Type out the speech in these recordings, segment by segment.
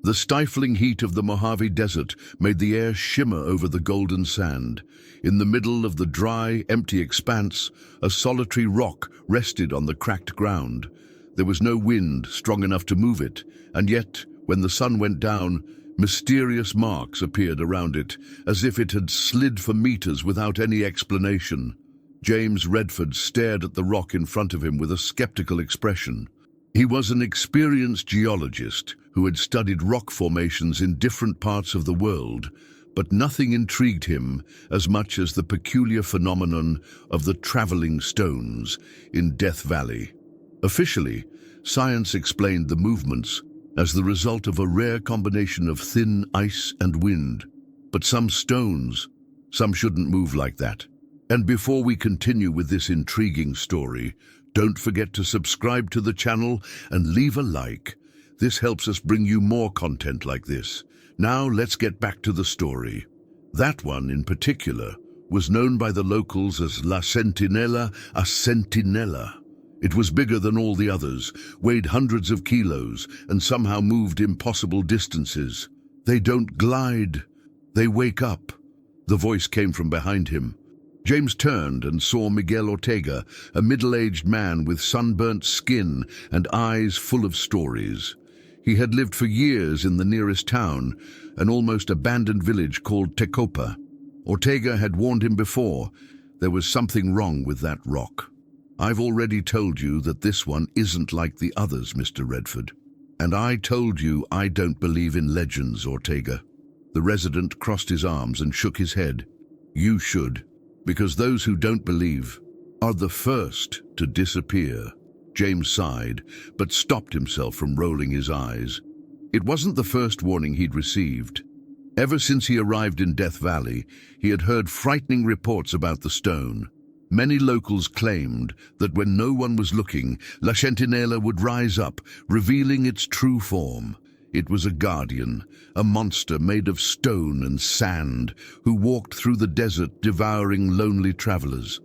The stifling heat of the Mojave Desert made the air shimmer over the golden sand. In the middle of the dry, empty expanse, a solitary rock rested on the cracked ground. There was no wind strong enough to move it, and yet, when the sun went down, mysterious marks appeared around it, as if it had slid for meters without any explanation. James Redford stared at the rock in front of him with a skeptical expression. He was an experienced geologist who had studied rock formations in different parts of the world, but nothing intrigued him as much as the peculiar phenomenon of the traveling stones in Death Valley. Officially, science explained the movements as the result of a rare combination of thin ice and wind. But some shouldn't move like that. And before we continue with this intriguing story, don't forget to subscribe to the channel and leave a like. This helps us bring you more content like this. Now let's get back to the story. That one in particular was known by the locals as La Sentinella, a sentinella. It was bigger than all the others, weighed hundreds of kilos, and somehow moved impossible distances. They don't glide, they wake up. The voice came from behind him. James turned and saw Miguel Ortega, a middle-aged man with sunburnt skin and eyes full of stories. He had lived for years in the nearest town, an almost abandoned village called Tecopa. Ortega had warned him before. There was something wrong with that rock. "I've already told you that this one isn't like the others, Mr. Redford. And I told you I don't believe in legends, Ortega." The resident crossed his arms and shook his head. "You should, because those who don't believe are the first to disappear." James sighed, but stopped himself from rolling his eyes. It wasn't the first warning he'd received. Ever since he arrived in Death Valley, he had heard frightening reports about the stone. Many locals claimed that when no one was looking, La Sentinella would rise up, revealing its true form. It was a guardian, a monster made of stone and sand, who walked through the desert devouring lonely travelers.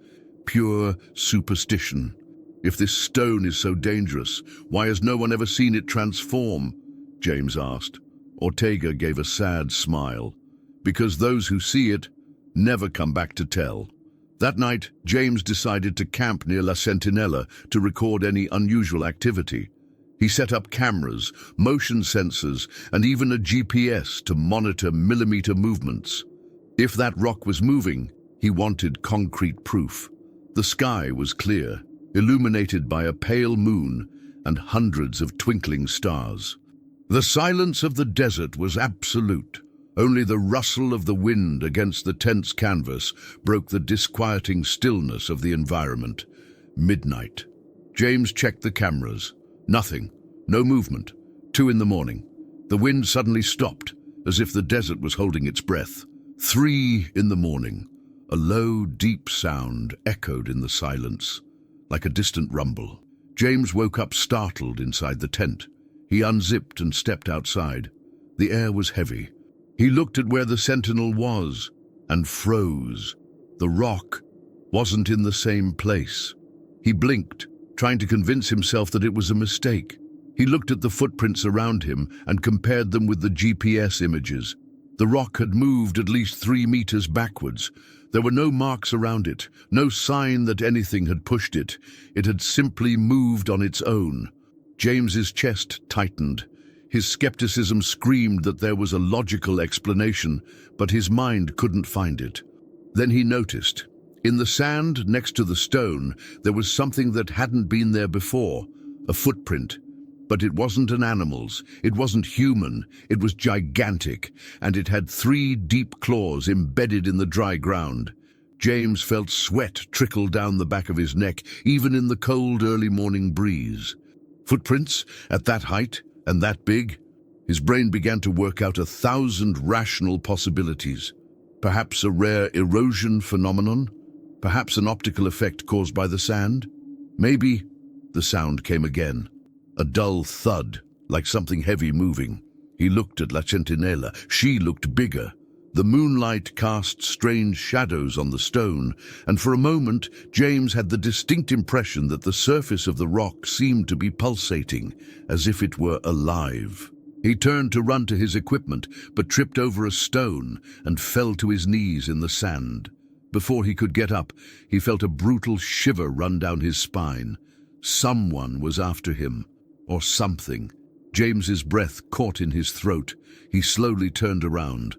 Pure superstition. If this stone is so dangerous, why has no one ever seen it transform? James asked. Ortega gave a sad smile. Because those who see it never come back to tell. That night, James decided to camp near La Sentinella to record any unusual activity. He set up cameras, motion sensors, and even a GPS to monitor millimeter movements. If that rock was moving, he wanted concrete proof. The sky was clear, illuminated by a pale moon and hundreds of twinkling stars. The silence of the desert was absolute. Only the rustle of the wind against the tent's canvas broke the disquieting stillness of the environment. Midnight. James checked the cameras. Nothing. No movement. 2 a.m. The wind suddenly stopped, as if the desert was holding its breath. 3 a.m. A low, deep sound echoed in the silence, like a distant rumble. James woke up startled inside the tent. He unzipped and stepped outside. The air was heavy. He looked at where the sentinel was and froze. The rock wasn't in the same place. He blinked, trying to convince himself that it was a mistake. He looked at the footprints around him and compared them with the GPS images. The rock had moved at least 3 meters backwards. There were no marks around it, no sign that anything had pushed it. It had simply moved on its own. James's chest tightened. His skepticism screamed that there was a logical explanation, but his mind couldn't find it. Then he noticed. In the sand next to the stone, there was something that hadn't been there before, a footprint. But it wasn't an animal's, it wasn't human, it was gigantic, and it had 3 deep claws embedded in the dry ground. James felt sweat trickle down the back of his neck, even in the cold early morning breeze. Footprints at that height and that big? His brain began to work out 1,000 rational possibilities. Perhaps a rare erosion phenomenon? Perhaps an optical effect caused by the sand? Maybe. The sound came again. A dull thud, like something heavy moving. He looked at La Sentinella. She looked bigger. The moonlight cast strange shadows on the stone, and for a moment James had the distinct impression that the surface of the rock seemed to be pulsating, as if it were alive. He turned to run to his equipment, but tripped over a stone and fell to his knees in the sand. Before he could get up, he felt a brutal shiver run down his spine. Someone was after him, or something. James's breath caught in his throat. He slowly turned around.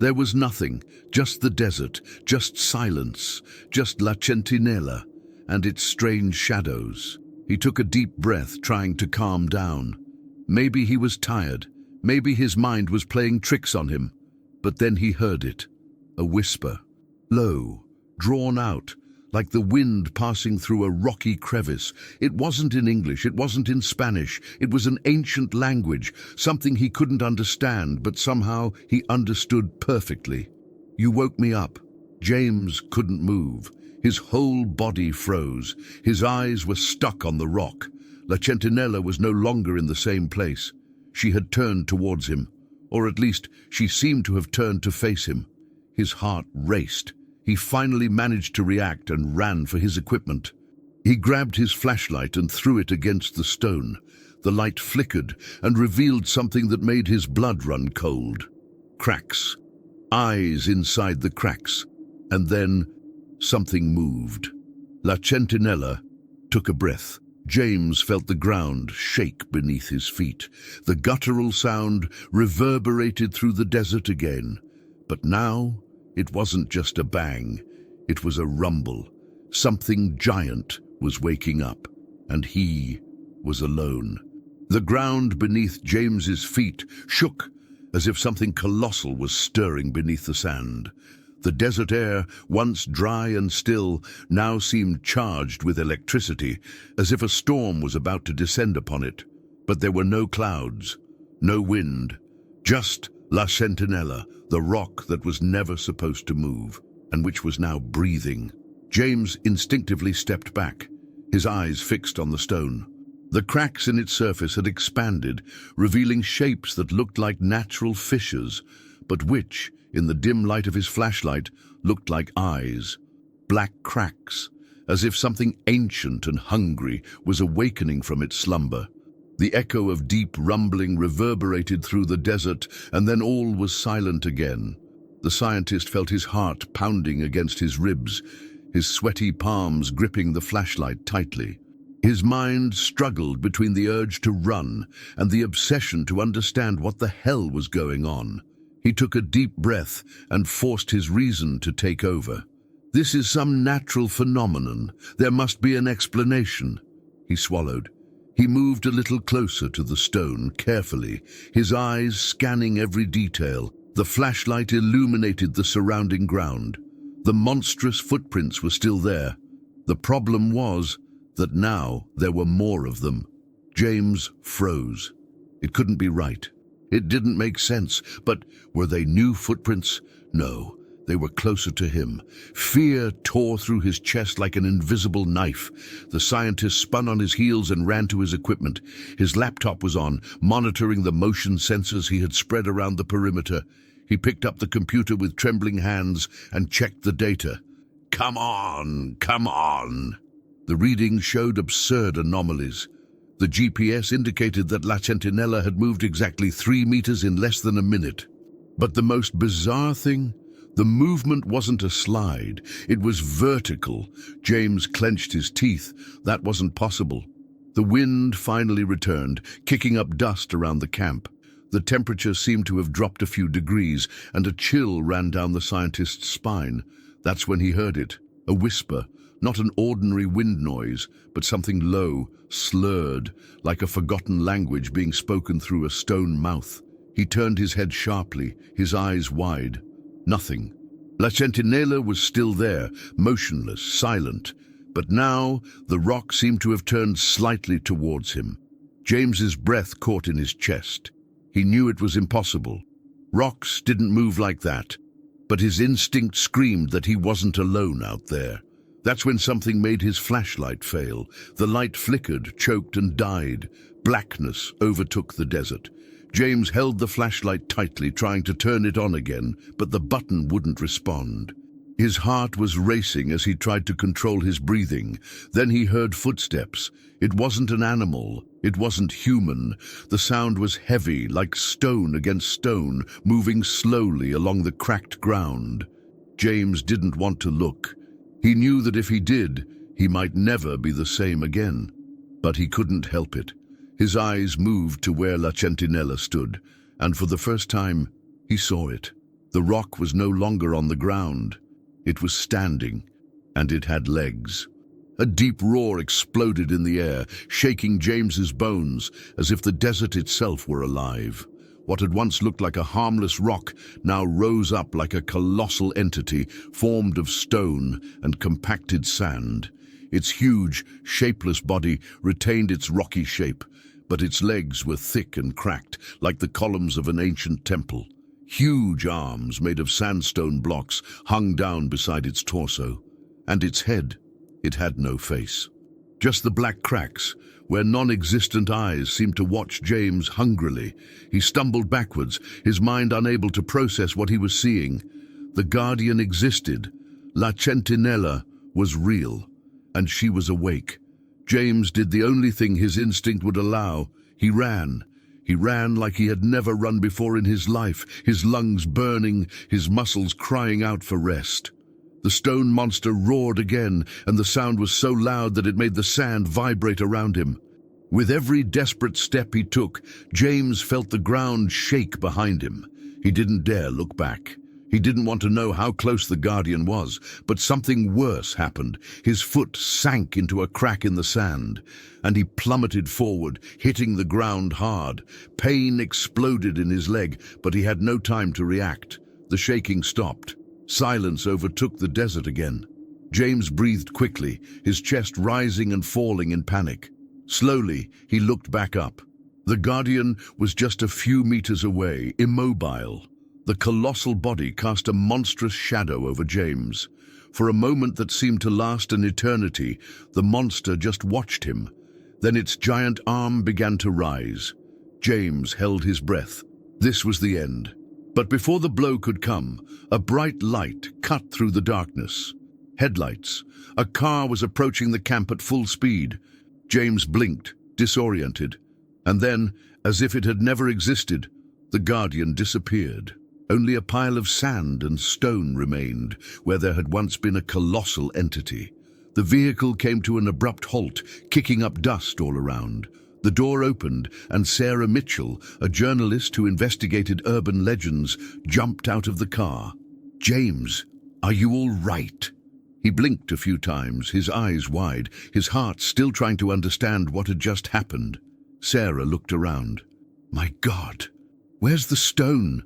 There was nothing, just the desert, just silence, just La Centinela and its strange shadows. He took a deep breath, trying to calm down. Maybe he was tired. Maybe his mind was playing tricks on him. But then he heard it. A whisper. Low, drawn out, like the wind passing through a rocky crevice. It wasn't in English, it wasn't in Spanish. It was an ancient language, something he couldn't understand, but somehow he understood perfectly. You woke me up. James couldn't move. His whole body froze. His eyes were stuck on the rock. La Centinela was no longer in the same place. She had turned towards him, or at least she seemed to have turned to face him. His heart raced. He finally managed to react and ran for his equipment. He grabbed his flashlight and threw it against the stone. The light flickered and revealed something that made his blood run cold. Cracks. Eyes inside the cracks. And then something moved. La Centinela took a breath. James felt the ground shake beneath his feet. The guttural sound reverberated through the desert again. But now it wasn't just a bang. It was a rumble. Something giant was waking up, and he was alone. The ground beneath James's feet shook as if something colossal was stirring beneath the sand. The desert air, once dry and still, now seemed charged with electricity, as if a storm was about to descend upon it. But there were no clouds, no wind, just La Centinela, the rock that was never supposed to move, and which was now breathing. James instinctively stepped back, his eyes fixed on the stone. The cracks in its surface had expanded, revealing shapes that looked like natural fissures, but which, in the dim light of his flashlight, looked like eyes. Black cracks, as if something ancient and hungry was awakening from its slumber. The echo of deep rumbling reverberated through the desert, and then all was silent again. The scientist felt his heart pounding against his ribs, his sweaty palms gripping the flashlight tightly. His mind struggled between the urge to run and the obsession to understand what the hell was going on. He took a deep breath and forced his reason to take over. This is some natural phenomenon. There must be an explanation. He swallowed. He moved a little closer to the stone, carefully, his eyes scanning every detail. The flashlight illuminated the surrounding ground. The monstrous footprints were still there. The problem was that now there were more of them. James froze. It couldn't be right. It didn't make sense, but were they new footprints? No, they were closer to him. Fear tore through his chest like an invisible knife. The scientist spun on his heels and ran to his equipment. His laptop was on, monitoring the motion sensors he had spread around the perimeter. He picked up the computer with trembling hands and checked the data. Come on, come on. The readings showed absurd anomalies. The GPS indicated that La Centinela had moved exactly 3 meters in less than a minute. But the most bizarre thing, the movement wasn't a slide. It was vertical. James clenched his teeth. That wasn't possible. The wind finally returned, kicking up dust around the camp. The temperature seemed to have dropped a few degrees, and a chill ran down the scientist's spine. That's when he heard it, a whisper. Not an ordinary wind noise, but something low, slurred, like a forgotten language being spoken through a stone mouth. He turned his head sharply, his eyes wide. Nothing. La Centinela was still there, motionless, silent. But now the rock seemed to have turned slightly towards him. James's breath caught in his chest. He knew it was impossible. Rocks didn't move like that. But his instinct screamed that he wasn't alone out there. That's when something made his flashlight fail. The light flickered, choked, and died. Blackness overtook the desert. James held the flashlight tightly, trying to turn it on again, but the button wouldn't respond. His heart was racing as he tried to control his breathing. Then he heard footsteps. It wasn't an animal. It wasn't human. The sound was heavy, like stone against stone, moving slowly along the cracked ground. James didn't want to look. He knew that if he did, he might never be the same again. But he couldn't help it. His eyes moved to where La Centinella stood, and for the first time, he saw it. The rock was no longer on the ground. It was standing, and it had legs. A deep roar exploded in the air, shaking James's bones as if the desert itself were alive. What had once looked like a harmless rock now rose up like a colossal entity formed of stone and compacted sand. Its huge, shapeless body retained its rocky shape, but its legs were thick and cracked, like the columns of an ancient temple. Huge arms made of sandstone blocks hung down beside its torso, and its head, it had no face. Just the black cracks, where non-existent eyes seemed to watch James hungrily. He stumbled backwards, his mind unable to process what he was seeing. The Guardian existed. La Centinella was real, and she was awake. James did the only thing his instinct would allow. He ran. He ran like he had never run before in his life, his lungs burning, his muscles crying out for rest. The stone monster roared again, and the sound was so loud that it made the sand vibrate around him. With every desperate step he took, James felt the ground shake behind him. He didn't dare look back. He didn't want to know how close the Guardian was, but something worse happened. His foot sank into a crack in the sand, and he plummeted forward, hitting the ground hard. Pain exploded in his leg, but he had no time to react. The shaking stopped. Silence overtook the desert again. James breathed quickly, his chest rising and falling in panic. Slowly, he looked back up. The Guardian was just a few meters away, immobile. The colossal body cast a monstrous shadow over James. For a moment that seemed to last an eternity, the monster just watched him. Then its giant arm began to rise. James held his breath. This was the end. But before the blow could come, a bright light cut through the darkness. Headlights. A car was approaching the camp at full speed. James blinked, disoriented. And then, as if it had never existed, the Guardian disappeared. Only a pile of sand and stone remained, where there had once been a colossal entity. The vehicle came to an abrupt halt, kicking up dust all around. The door opened, and Sarah Mitchell, a journalist who investigated urban legends, jumped out of the car. "James, are you all right?" He blinked a few times, his eyes wide, his heart still trying to understand what had just happened. Sarah looked around. "My God, where's the stone?"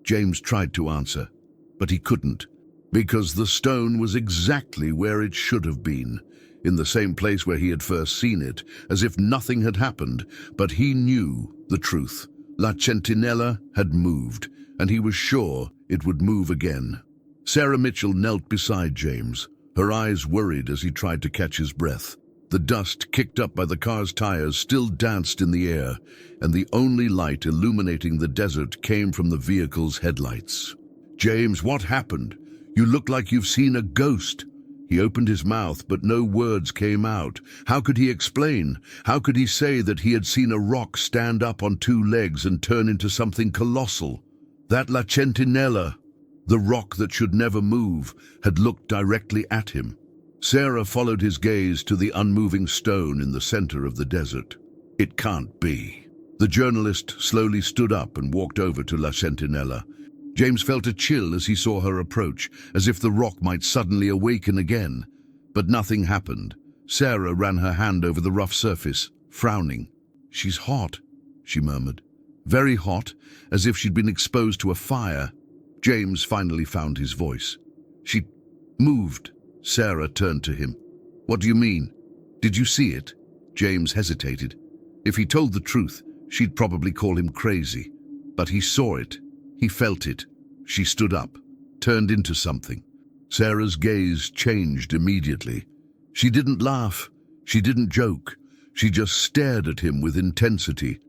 James tried to answer, but he couldn't, because the stone was exactly where it should have been, in the same place where he had first seen it, as if nothing had happened. But he knew the truth. La Centinella had moved, and he was sure it would move again. Sarah Mitchell knelt beside James, her eyes worried as he tried to catch his breath. The dust kicked up by the car's tires still danced in the air, and the only light illuminating the desert came from the vehicle's headlights. "James, what happened? You look like you've seen a ghost." He opened his mouth, but no words came out. How could he explain? How could he say that he had seen a rock stand up on two legs and turn into something colossal? That La Centinella, the rock that should never move, had looked directly at him. Sarah followed his gaze to the unmoving stone in the center of the desert. "It can't be." The journalist slowly stood up and walked over to La Centinella. James felt a chill as he saw her approach, as if the rock might suddenly awaken again. But nothing happened. Sarah ran her hand over the rough surface, frowning. "She's hot," she murmured. "Very hot, as if she'd been exposed to a fire." James finally found his voice. "She moved." Sarah turned to him. "What do you mean? Did you see it?" James hesitated. If he told the truth, she'd probably call him crazy. But he saw it. He felt it. She stood up, turned into something. Sarah's gaze changed immediately. She didn't laugh. She didn't joke. She just stared at him with intensity.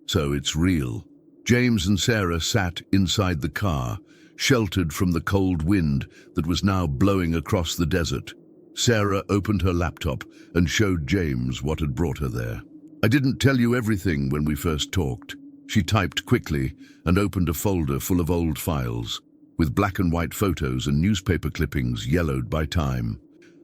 "So it's real." James and Sarah sat inside the car, sheltered from the cold wind that was now blowing across the desert. Sarah opened her laptop and showed James what had brought her there. "I didn't tell you everything when we first talked." She typed quickly and opened a folder full of old files, with black and white photos and newspaper clippings yellowed by time.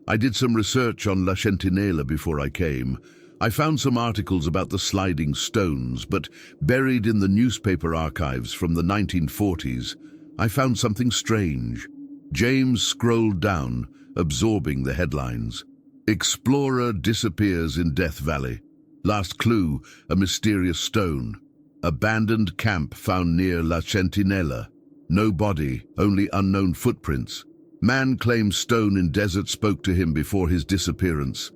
"I did some research on La Centinela before I came. I found some articles about the sliding stones, but buried in the newspaper archives from the 1940s, I found something strange." James scrolled down, absorbing the headlines. "Explorer disappears in Death Valley. Last clue, a mysterious stone. Abandoned camp found near La Centinela. No body, only unknown footprints. Man claims stone in desert spoke to him before his disappearance."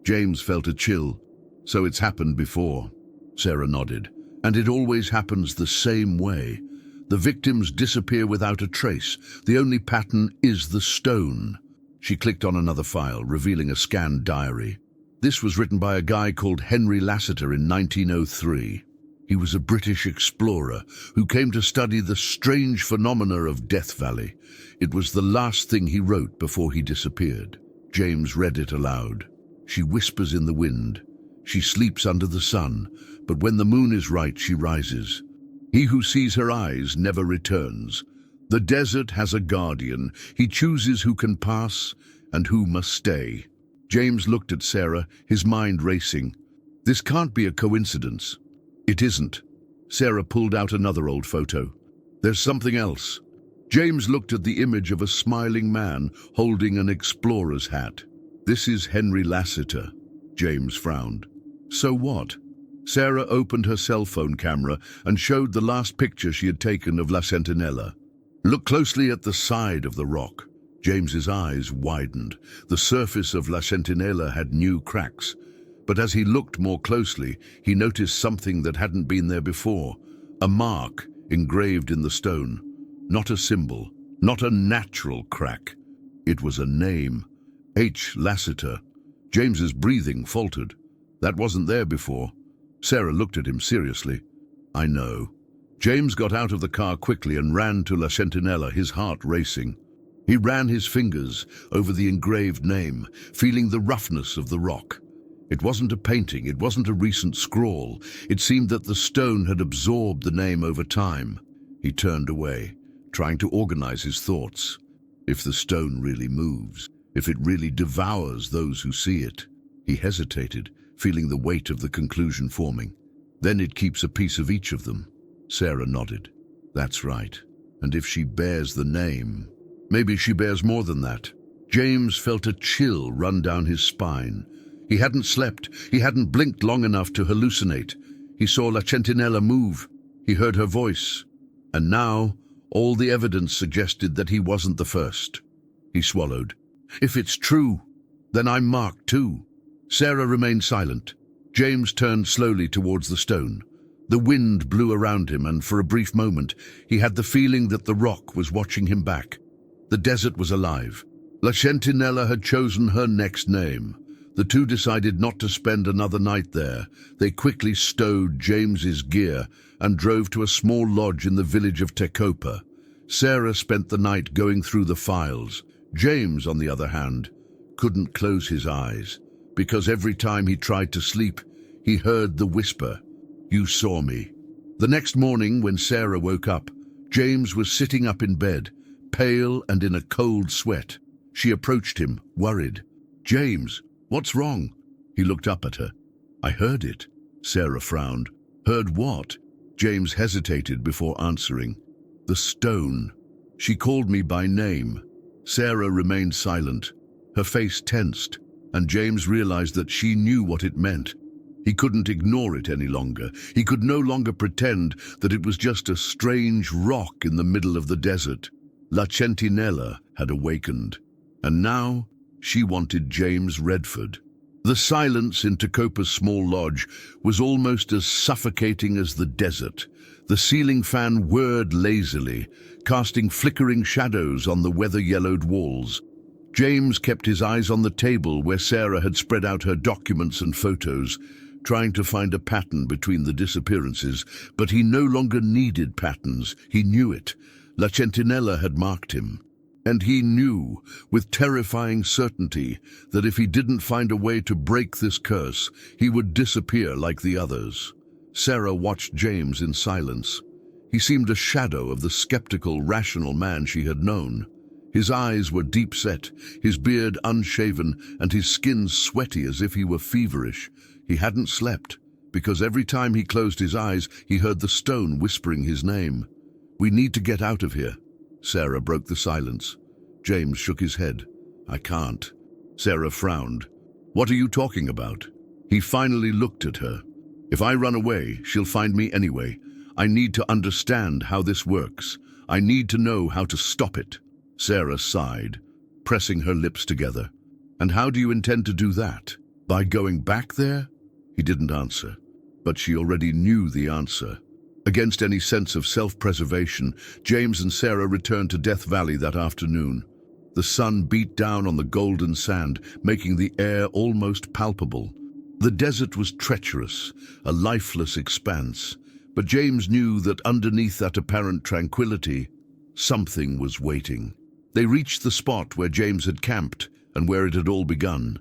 James felt a chill. "So it's happened before." Sarah nodded. "And it always happens the same way. The victims disappear without a trace. The only pattern is the stone." She clicked on another file, revealing a scanned diary. This was written by a guy called Henry Lasseter in 1903. He was a British explorer who came to study the strange phenomena of Death Valley. It was the last thing he wrote before he disappeared. James read it aloud. "She whispers in the wind. She sleeps under the sun, but when the moon is right, she rises. He who sees her eyes never returns. The desert has a guardian. He chooses who can pass and who must stay." James looked at Sarah, his mind racing. "This can't be a coincidence." "It isn't." Sarah pulled out another old photo. "There's something else." James looked at the image of a smiling man holding an explorer's hat. "This is Henry Lasseter." James frowned. "So what?" Sarah opened her cell phone camera and showed the last picture she had taken of La Centinela. "Look closely at the side of the rock." James's eyes widened. The surface of La Centinela had new cracks. But as he looked more closely, he noticed something that hadn't been there before. A mark engraved in the stone. Not a symbol, not a natural crack. It was a name. H. Lasseter. James's breathing faltered. That wasn't there before. Sarah looked at him seriously. "I know." James got out of the car quickly and ran to La Centinela, his heart racing. He ran his fingers over the engraved name, feeling the roughness of the rock. It wasn't a painting, it wasn't a recent scrawl. It seemed that the stone had absorbed the name over time. He turned away, trying to organize his thoughts. If the stone really moves, if it really devours those who see it. He hesitated, feeling the weight of the conclusion forming. "Then it keeps a piece of each of them." Sarah nodded. "That's right. And if she bears the name, maybe she bears more than that." James felt a chill run down his spine. He hadn't slept. He hadn't blinked long enough to hallucinate. He saw La Centinela move. He heard her voice. And now, all the evidence suggested that he wasn't the first. He swallowed. "If it's true, then I'm marked too." Sarah remained silent. James turned slowly towards the stone. The wind blew around him, and for a brief moment, he had the feeling that the rock was watching him back. The desert was alive. La Centinela had chosen her next name. The two decided not to spend another night there. They quickly stowed James's gear and drove to a small lodge in the village of Tecopa. Sarah spent the night going through the files. James, on the other hand, couldn't close his eyes, because every time he tried to sleep, he heard the whisper, "You saw me." The next morning, when Sarah woke up, James was sitting up in bed, pale and in a cold sweat. She approached him, worried. "James, what's wrong?" He looked up at her. "I heard it." Sarah frowned. "Heard what?" James hesitated before answering. "The stone." She called me by name. Sarah remained silent. Her face tensed, and James realized that she knew what it meant. He couldn't ignore it any longer. He could no longer pretend that it was just a strange rock in the middle of the desert. La Centinela had awakened, and now she wanted James Redford. The silence in Tecopa's small lodge was almost as suffocating as the desert. The ceiling fan whirred lazily, casting flickering shadows on the weather-yellowed walls. James kept his eyes on the table where Sarah had spread out her documents and photos, trying to find a pattern between the disappearances, but he no longer needed patterns. He knew it. La Centinela had marked him, and he knew with terrifying certainty that if he didn't find a way to break this curse, he would disappear like the others. Sarah watched James in silence. He seemed a shadow of the skeptical, rational man she had known. His eyes were deep-set, his beard unshaven, and his skin sweaty as if he were feverish. He hadn't slept, because every time he closed his eyes, he heard the stone whispering his name. "We need to get out of here." Sarah broke the silence. James shook his head. "I can't." Sarah frowned. "What are you talking about?" He finally looked at her. "If I run away, she'll find me anyway. I need to understand how this works. I need to know how to stop it." Sarah sighed, pressing her lips together. "And how do you intend to do that? By going back there?" He didn't answer, but she already knew the answer. Against any sense of self-preservation, James and Sarah returned to Death Valley that afternoon. The sun beat down on the golden sand, making the air almost palpable. The desert was treacherous, a lifeless expanse, but James knew that underneath that apparent tranquility, something was waiting. They reached the spot where James had camped and where it had all begun.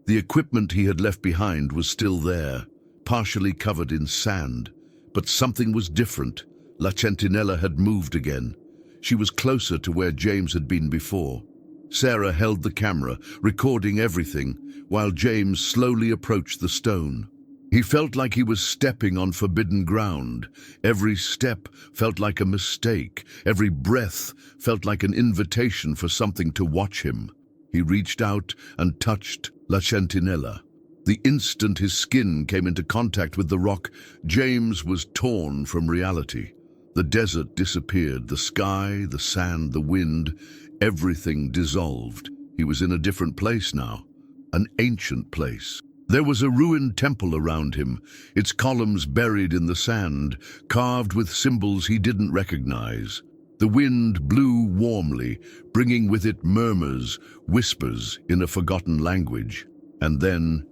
The equipment he had left behind was still there, partially covered in sand. But something was different. La Centinela had moved again. She was closer to where James had been before. Sarah held the camera, recording everything, while James slowly approached the stone. He felt like he was stepping on forbidden ground. Every step felt like a mistake. Every breath felt like an invitation for something to watch him. He reached out and touched La Centinela. The instant his skin came into contact with the rock, James was torn from reality. The desert disappeared, the sky, the sand, the wind, everything dissolved. He was in a different place now, an ancient place. There was a ruined temple around him, its columns buried in the sand, carved with symbols he didn't recognize. The wind blew warmly, bringing with it murmurs, whispers in a forgotten language. And then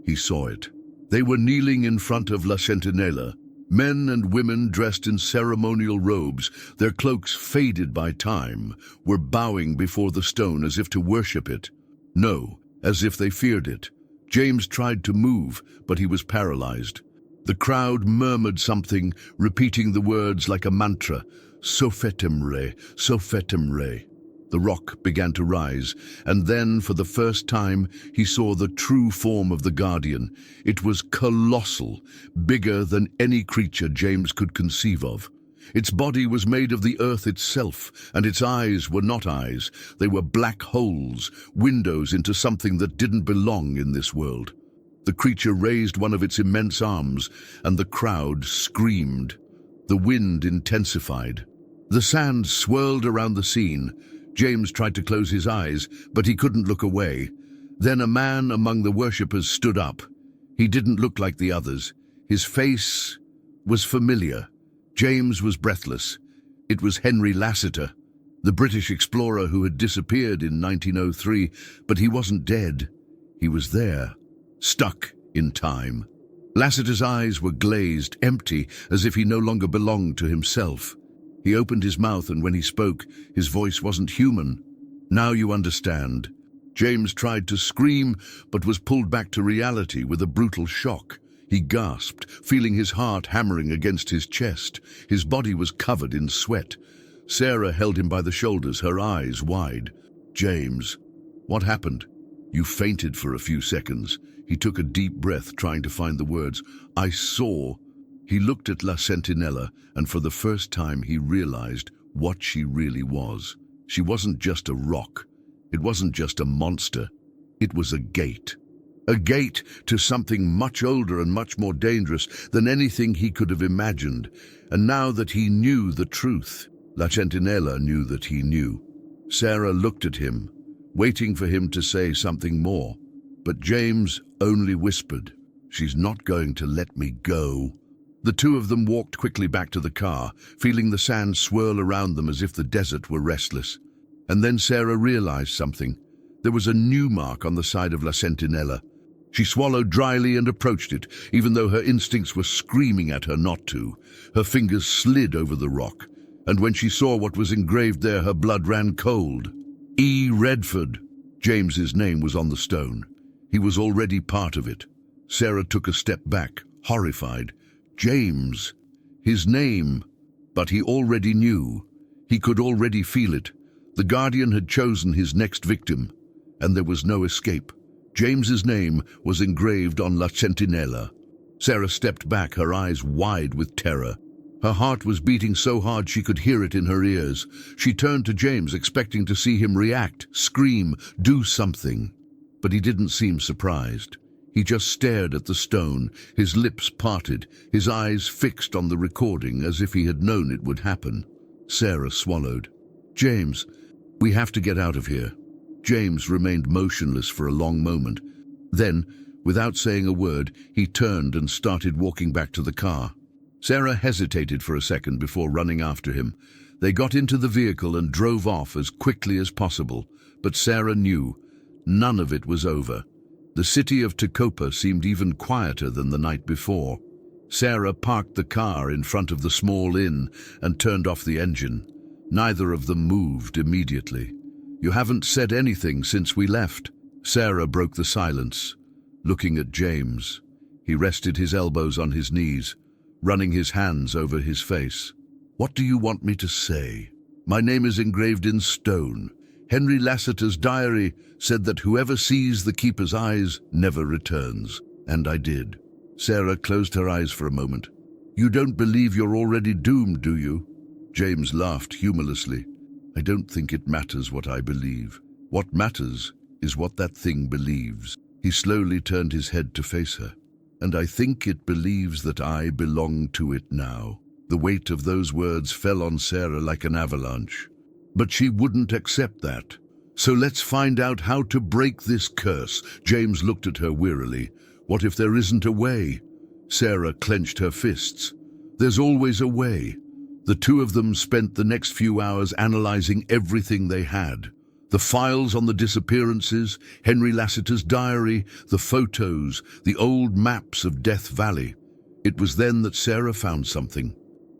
he saw it. They were kneeling in front of La Centinela, men and women dressed in ceremonial robes, their cloaks faded by time, were bowing before the stone as if to worship it. No, as if they feared it. James tried to move, but he was paralyzed. The crowd murmured something, repeating the words like a mantra, "Sophetem Re, Sophetem Re." The rock began to rise, and then, for the first time, he saw the true form of the Guardian. It was colossal, bigger than any creature James could conceive of. Its body was made of the earth itself, and its eyes were not eyes. They were black holes, windows into something that didn't belong in this world. The creature raised one of its immense arms, and the crowd screamed. The wind intensified. The sand swirled around the scene. James tried to close his eyes, but he couldn't look away. Then a man among the worshippers stood up. He didn't look like the others. His face was familiar. James was breathless. It was Henry Lassiter, the British explorer who had disappeared in 1903, but he wasn't dead. He was there, stuck in time. Lassiter's eyes were glazed, empty, as if he no longer belonged to himself. He opened his mouth, and when he spoke, his voice wasn't human. "Now you understand." James tried to scream, but was pulled back to reality with a brutal shock. He gasped, feeling his heart hammering against his chest. His body was covered in sweat. Sarah held him by the shoulders, her eyes wide. "James, what happened?" "You fainted for a few seconds." He took a deep breath, trying to find the words. "I saw." He looked at La Centinela, and for the first time he realized what she really was. She wasn't just a rock. It wasn't just a monster. It was a gate. A gate to something much older and much more dangerous than anything he could have imagined. And now that he knew the truth, La Centinela knew that he knew. Sarah looked at him, waiting for him to say something more. But James only whispered, "She's not going to let me go." The two of them walked quickly back to the car, feeling the sand swirl around them as if the desert were restless. And then Sarah realized something. There was a new mark on the side of La Centinela. She swallowed dryly and approached it, even though her instincts were screaming at her not to. Her fingers slid over the rock. and when she saw what was engraved there, her blood ran cold. E. Redford. James's name was on the stone. He was already part of it. Sarah took a step back, horrified. James. His name. But he already knew. He could already feel it. The Guardian had chosen his next victim, and there was no escape. James's name was engraved on La Centinela. Sarah stepped back, her eyes wide with terror. Her heart was beating so hard she could hear it in her ears. She turned to James, expecting to see him react, scream, do something. But he didn't seem surprised. He just stared at the stone, his lips parted, his eyes fixed on the recording as if he had known it would happen. Sarah swallowed. James, we have to get out of here. James remained motionless for a long moment. Then, without saying a word, he turned and started walking back to the car. Sarah hesitated for a second before running after him. They got into the vehicle and drove off as quickly as possible, but Sarah knew none of it was over. The city of Tecopa seemed even quieter than the night before. Sarah parked the car in front of the small inn and turned off the engine. Neither of them moved immediately. You haven't said anything since we left. Sarah broke the silence, looking at James. He rested his elbows on his knees, running his hands over his face. What do you want me to say? My name is engraved in stone. Henry Lassiter's diary said that whoever sees the keeper's eyes never returns. And I did. Sarah closed her eyes for a moment. You don't believe you're already doomed, do you? James laughed humorlessly. I don't think it matters what I believe. What matters is what that thing believes. He slowly turned his head to face her. And I think it believes that I belong to it now. The weight of those words fell on Sarah like an avalanche. But she wouldn't accept that. So let's find out how to break this curse. James looked at her wearily. What if there isn't a way? Sarah clenched her fists. There's always a way. The two of them spent the next few hours analyzing everything they had. The files on the disappearances, Henry Lassiter's diary, the photos, the old maps of Death Valley. It was then that Sarah found something.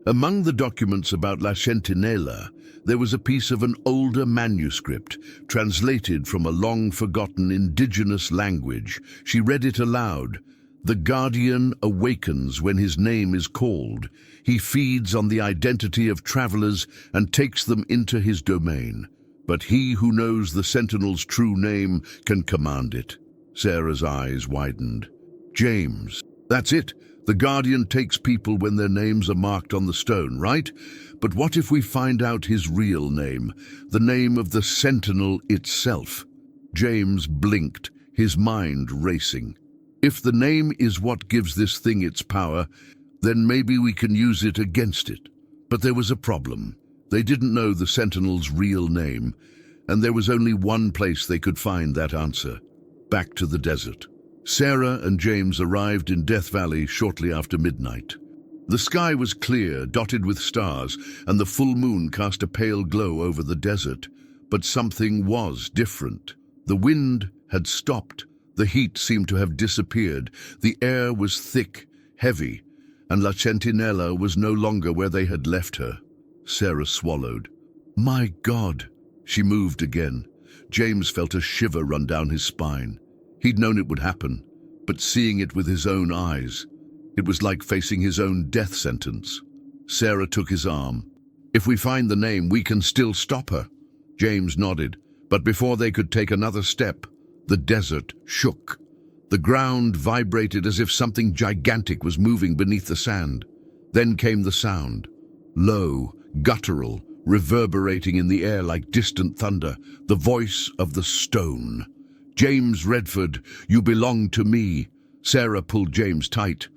Among the documents about La Centinela, there was a piece of an older manuscript, translated from a long-forgotten indigenous language. She read it aloud. The Guardian awakens when his name is called. He feeds on the identity of travelers and takes them into his domain. But he who knows the Sentinel's true name can command it. Sarah's eyes widened. James, that's it. The Guardian takes people when their names are marked on the stone, right? But what if we find out his real name, the name of the Sentinel itself? James blinked, his mind racing. If the name is what gives this thing its power, then maybe we can use it against it. But there was a problem. They didn't know the Sentinel's real name, and there was only one place they could find that answer. Back to the desert. Sarah and James arrived in Death Valley shortly after midnight. The sky was clear, dotted with stars, and the full moon cast a pale glow over the desert. But something was different. The wind had stopped. The heat seemed to have disappeared. The air was thick, heavy, and La Centinela was no longer where they had left her. Sarah swallowed. My God! She moved again. James felt a shiver run down his spine. He'd known it would happen, but seeing it with his own eyes, it was like facing his own death sentence. Sarah took his arm. If we find the name, we can still stop her. James nodded, but before they could take another step, the desert shook. The ground vibrated as if something gigantic was moving beneath the sand. Then came the sound. Low, guttural, reverberating in the air like distant thunder, the voice of the stone. James Redford, you belong to me. Sarah pulled James tight.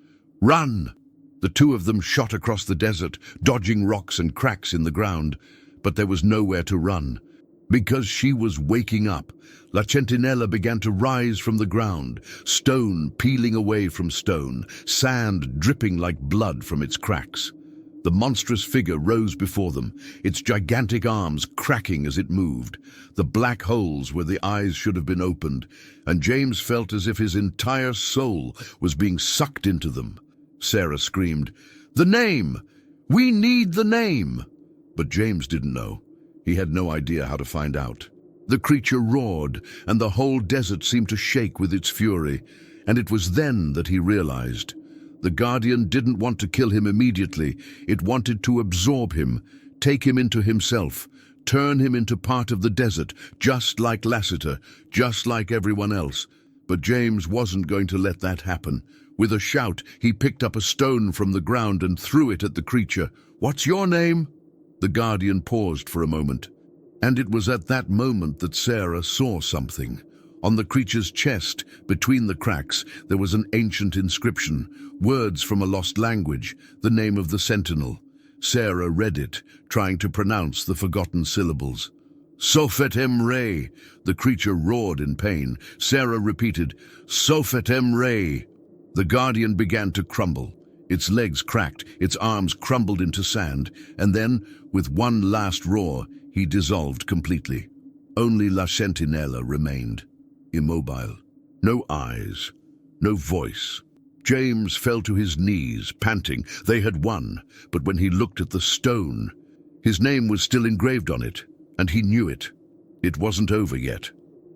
Run! The two of them shot across the desert, dodging rocks and cracks in the ground, but there was nowhere to run. Because she was waking up, La Centinela began to rise from the ground, stone peeling away from stone, sand dripping like blood from its cracks. The monstrous figure rose before them, its gigantic arms cracking as it moved. The black holes where the eyes should have been opened, and James felt as if his entire soul was being sucked into them. Sarah screamed, "The name! We need the name!" But James didn't know. He had no idea how to find out. The creature roared, and the whole desert seemed to shake with its fury, and it was then that he realized. The Guardian didn't want to kill him immediately. It wanted to absorb him, take him into himself, turn him into part of the desert, just like Lassiter, just like everyone else. But James wasn't going to let that happen. With a shout, he picked up a stone from the ground and threw it at the creature. "What's your name?" The Guardian paused for a moment. And it was at that moment that Sarah saw something. On the creature's chest, between the cracks, there was an ancient inscription, words from a lost language, the name of the Sentinel. Sarah read it, trying to pronounce the forgotten syllables. "Sophet Emre!" The creature roared in pain. Sarah repeated, "Sophet Emre!" The Guardian began to crumble. Its legs cracked, its arms crumbled into sand, and then, with one last roar, he dissolved completely. Only La Sentinella remained, immobile. No eyes, no voice. James fell to his knees, panting. They had won, but when he looked at the stone, his name was still engraved on it, and he knew it. It wasn't over yet.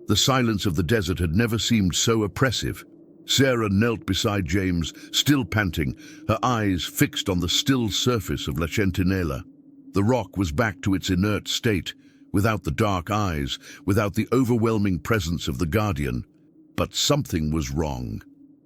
The silence of the desert had never seemed so oppressive. Sarah knelt beside James, still panting, her eyes fixed on the still surface of La Sentinella. The rock was back to its inert state, without the dark eyes, without the overwhelming presence of the Guardian. But something was wrong.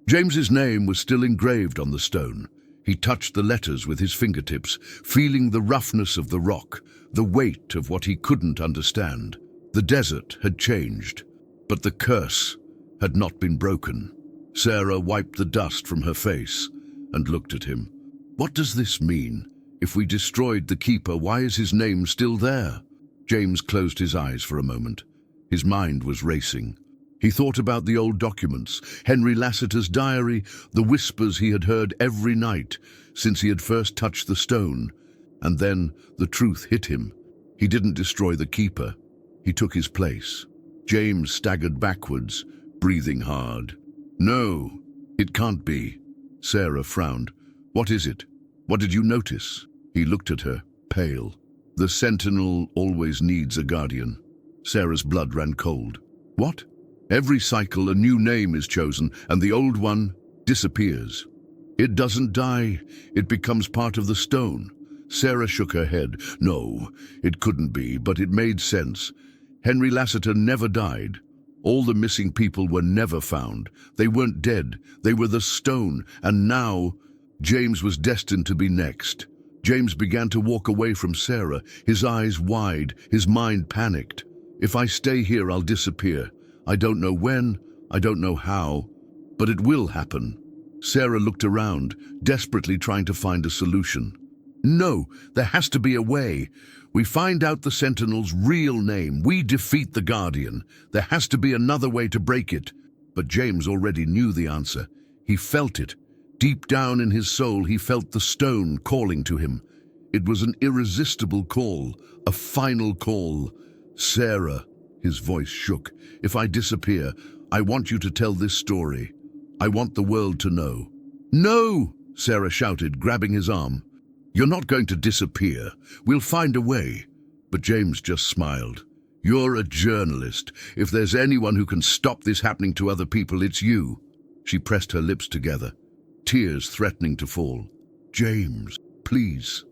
James's name was still engraved on the stone. He touched the letters with his fingertips, feeling the roughness of the rock, the weight of what he couldn't understand. The desert had changed, but the curse had not been broken. Sarah wiped the dust from her face and looked at him. "What does this mean? If we destroyed the Keeper, why is his name still there?" James closed his eyes for a moment. His mind was racing. He thought about the old documents, Henry Lassiter's diary, the whispers he had heard every night since he had first touched the stone. And then the truth hit him. He didn't destroy the Keeper. He took his place. James staggered backwards, breathing hard. "No, it can't be." Sarah frowned. "What is it? What did you notice?" He looked at her, pale. "The Sentinel always needs a guardian." Sarah's blood ran cold. "What?" "Every cycle a new name is chosen, and the old one disappears. It doesn't die, it becomes part of the stone." Sarah shook her head. "No, it couldn't be, but it made sense. Henry Lassiter never died. All the missing people were never found. They weren't dead, they were the stone, and now James was destined to be next." James began to walk away from Sarah, his eyes wide, his mind panicked. "If I stay here, I'll disappear. I don't know when, I don't know how, but it will happen." Sarah looked around, desperately trying to find a solution. "No, there has to be a way. We find out the Sentinel's real name. We defeat the Guardian. There has to be another way to break it." But James already knew the answer. He felt it. Deep down in his soul, he felt the stone calling to him. It was an irresistible call, a final call. "Sarah," his voice shook, "if I disappear, I want you to tell this story. I want the world to know." "No!" Sarah shouted, grabbing his arm. "You're not going to disappear. We'll find a way." But James just smiled. "You're a journalist. If there's anyone who can stop this happening to other people, it's you." She pressed her lips together, tears threatening to fall. "James, please."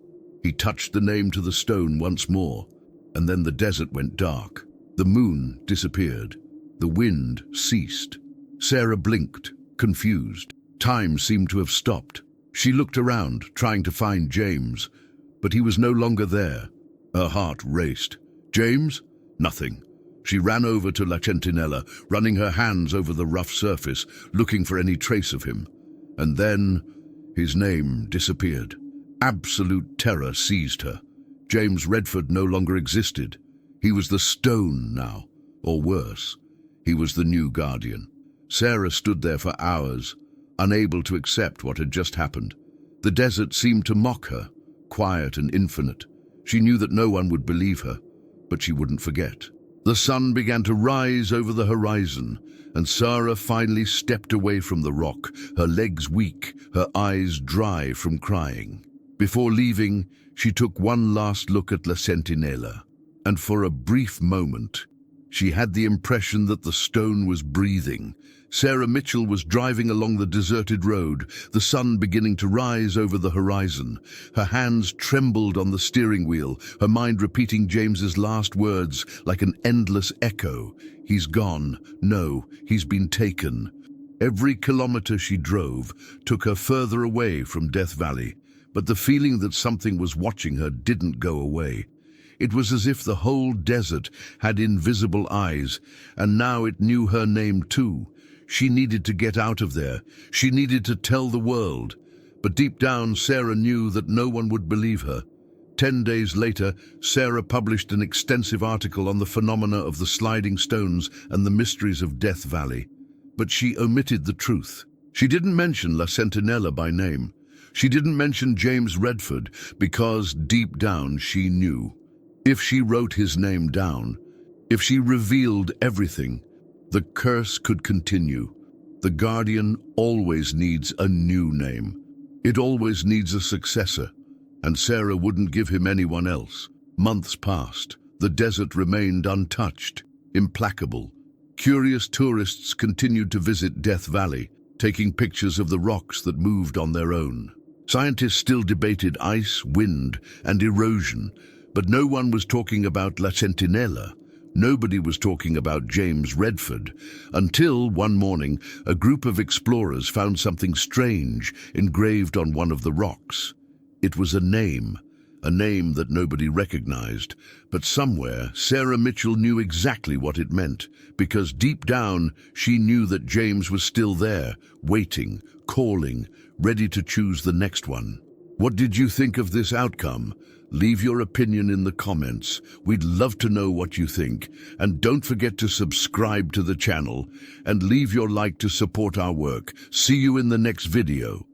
He touched the name to the stone once more, and then the desert went dark. The moon disappeared. The wind ceased. Sarah blinked, confused. Time seemed to have stopped. She looked around, trying to find James, but he was no longer there. Her heart raced. "James?" Nothing. She ran over to La Sentinella, running her hands over the rough surface, looking for any trace of him. And then his name disappeared. Absolute terror seized her. James Redford no longer existed. He was the stone now, or worse. He was the new Guardian. Sarah stood there for hours, unable to accept what had just happened. The desert seemed to mock her, quiet and infinite. She knew that no one would believe her, but she wouldn't forget. The sun began to rise over the horizon, and Sarah finally stepped away from the rock, her legs weak, her eyes dry from crying. Before leaving, she took one last look at La Sentinella, and for a brief moment, she had the impression that the stone was breathing. Sarah Mitchell was driving along the deserted road, the sun beginning to rise over the horizon. Her hands trembled on the steering wheel, her mind repeating James's last words like an endless echo. He's gone. No, he's been taken. Every kilometer she drove took her further away from Death Valley, but the feeling that something was watching her didn't go away. It was as if the whole desert had invisible eyes, and now it knew her name too. She needed to get out of there. She needed to tell the world. But deep down, Sarah knew that no one would believe her. 10 days later, Sarah published an extensive article on the phenomena of the sliding stones and the mysteries of Death Valley. But she omitted the truth. She didn't mention La Sentinella by name. She didn't mention James Redford because deep down she knew. If she wrote his name down, if she revealed everything, the curse could continue. The Guardian always needs a new name. It always needs a successor, and Sarah wouldn't give him anyone else. Months passed. The desert remained untouched, implacable. Curious tourists continued to visit Death Valley, taking pictures of the rocks that moved on their own. Scientists still debated ice, wind, and erosion, but no one was talking about La Sentinella. Nobody was talking about James Redford, until one morning a group of explorers found something strange engraved on one of the rocks. It was a name that nobody recognized, but somewhere Sarah Mitchell knew exactly what it meant, because deep down she knew that James was still there, waiting, calling, ready to choose the next one. What did you think of this outcome? Leave your opinion in the comments. We'd love to know what you think. And don't forget to subscribe to the channel and leave your like to support our work. See you in the next video.